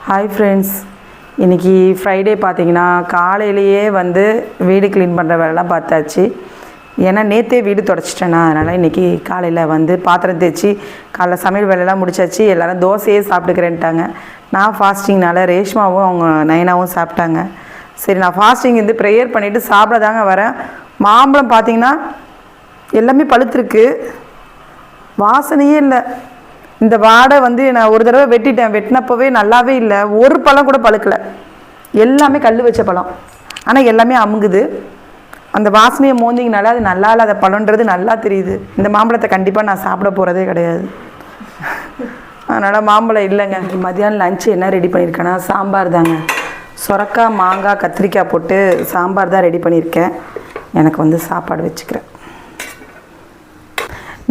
Hi friends, இன்றைக்கி Friday பார்த்தீங்கன்னா காலையிலேயே வந்து வீடு க்ளீன் பண்ணுற வேலைலாம் பார்த்தாச்சு. ஏன்னா நேற்றே வீடு தொடச்சிட்டேன்னா, அதனால் இன்றைக்கி காலையில் வந்து பாத்திரம் தேய்ச்சி காலைல சமையல் வேலையெல்லாம் முடிச்சாச்சு. எல்லோரும் தோசையே சாப்பிட்டுக்கிறேன்ட்டாங்க. நான் ஃபாஸ்டிங்னால ரேஷ்மாவும் அவங்க நயனாவும் சாப்பிட்டாங்க. சரி, நான் ஃபாஸ்டிங் இருந்து ப்ரேயர் பண்ணிவிட்டு சாப்பிட தாங்க வரேன். மாம்பழம் பார்த்திங்கன்னா எல்லாமே பழுத்துருக்கு, வாசனையே இல்லை. இந்த வாடை வந்து நான் ஒரு தடவை வெட்டினப்போவே நல்லாவே இல்லை. ஒரு பழம் கூட பழுக்கலை, எல்லாமே கல் வச்ச பழம். ஆனால் எல்லாமே அமுங்குது. அந்த வாசனையை மோந்திங்கனால அது நல்லா இல்லாத பழன்றது நல்லா தெரியுது. இந்த மாம்பழத்தை கண்டிப்பாக நான் சாப்பிட போகிறதே கிடையாது. அதனால் மாம்பழம் இல்லைங்க. மதியானம் லஞ்சு என்ன ரெடி பண்ணியிருக்கேன்னா சாம்பார் தாங்க. சொரக்காய், மாங்காய், கத்திரிக்காய் போட்டு சாம்பார் தான் ரெடி பண்ணியிருக்கேன். எனக்கு வந்து சாப்பாடு வச்சுக்கிறேன்.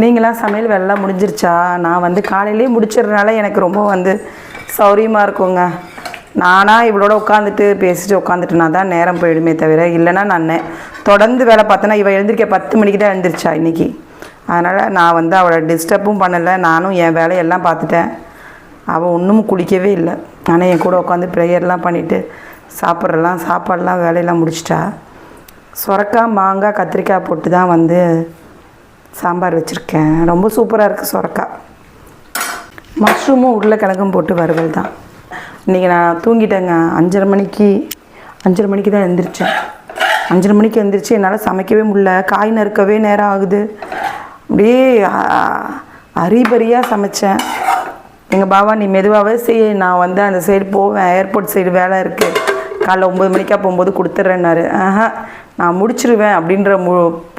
நீங்களாம் சமையல் வேலைலாம் முடிஞ்சிருச்சா? நான் வந்து காலையிலே முடிச்சிடுறதுனால எனக்கு ரொம்ப வந்து சௌரியமாக இருக்குங்க. நானாக இவளோட உட்காந்துட்டு பேசிட்டு உட்காந்துட்டுனா தான் நேரம் போயிடுமே தவிர, இல்லைன்னா நான் தொடர்ந்து வேலை பார்த்தேன்னா இவள் எழுந்திருக்க 10 மணிக்கு தான் எழுந்திரிச்சா இன்றைக்கி. அதனால் நான் வந்து அவளை டிஸ்டர்பும் பண்ணலை, நானும் என் வேலையெல்லாம் பார்த்துட்டேன். அவள் ஒன்றும் குளிக்கவே இல்லை. ஆனால் என் கூட உட்காந்து ப்ரேயர்லாம் பண்ணிவிட்டு சாப்பாடெல்லாம் வேலையெல்லாம் முடிச்சிட்டா. சொரக்காய், மாங்காய், கத்திரிக்காய் போட்டு தான் வந்து சாம்பார் வச்சுருக்கேன். ரொம்ப சூப்பராக இருக்குது சொரக்காய். மஷ்ரூமும் உருளைக்கிழங்கும் போட்டு வறுவல் தான். இன்றைக்கி நான் தூங்கிட்டேங்க. 5:30 மணிக்கு தான் எழுந்திரிச்சேன். 5:30 மணிக்கு எழுந்திரிச்சு என்னால் சமைக்கவே முடியல. காய் நறுக்கவே நேரம் ஆகுது. அப்படியே அரிபரியாக சமைச்சேன். எங்கள் பாவா, நீ மெதுவாகவே செய், நான் வந்து அந்த சைடு போவேன், ஏர்போர்ட் சைடு வேலை இருக்குது, காலைல 9 மணிக்காக போகும்போது கொடுத்துட்றேன்னாரு. நான் முடிச்சிருவேன் அப்படின்ற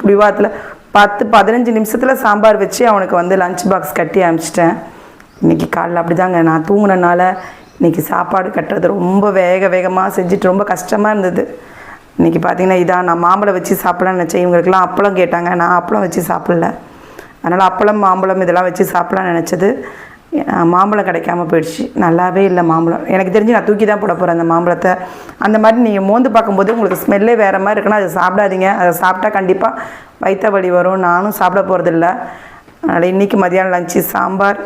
புடிவாத்தில் 10-15 நிமிஷத்தில் சாம்பார் வச்சு அவனுக்கு வந்து லஞ்ச் பாக்ஸ் கட்டி அனுப்பிச்சிட்டேன். இன்றைக்கி காலைல அப்படி தாங்க. நான் தூங்கினனால இன்றைக்கி சாப்பாடு கட்டுறது ரொம்ப வேகமாக செஞ்சுட்டு ரொம்ப கஷ்டமாக இருந்தது. இன்றைக்கி பார்த்திங்கன்னா இதான் நான் மாம்பழம் வச்சு சாப்பிட்லான்னு நினச்சேன். இவங்களுக்கெல்லாம் அப்பளம் கேட்டாங்க, நான் அப்பளம் வச்சு சாப்பிடல. அதனால் அப்பளம், மாம்பழம் இதெல்லாம் வச்சு சாப்பிட்லான்னு நினச்சது. மாம்பழம் கிடைக்காம போயிடுச்சு. நல்லாவே இல்லை மாம்பழம். எனக்கு தெரிஞ்சு நான் தூக்கி தான் போட போகிறேன் அந்த மாம்பழத்தை. அந்த மாதிரி நீங்கள் மோந்து பார்க்கும்போது உங்களுக்கு ஸ்மெல்லே வேறு மாதிரி இருக்குன்னா அதை சாப்பிடாதீங்க. அதை சாப்பிட்டா கண்டிப்பாக வயிற்று வலி வரும். நானும் சாப்பிட போகிறதில்ல. அதனால் இன்றைக்கி மதியானம் லஞ்சு சாம்பார்,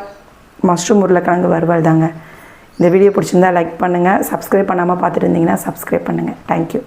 மஷ்ரூம், உருளைக்கிழங்கு வறுவல் தாங்க. இந்த வீடியோ பிடிச்சிருந்தா லைக் பண்ணுங்கள். சப்ஸ்கிரைப் பண்ணாமல் பார்த்துட்டு இருந்தீங்கன்னா சப்ஸ்கிரைப் பண்ணுங்கள். தேங்க்யூ.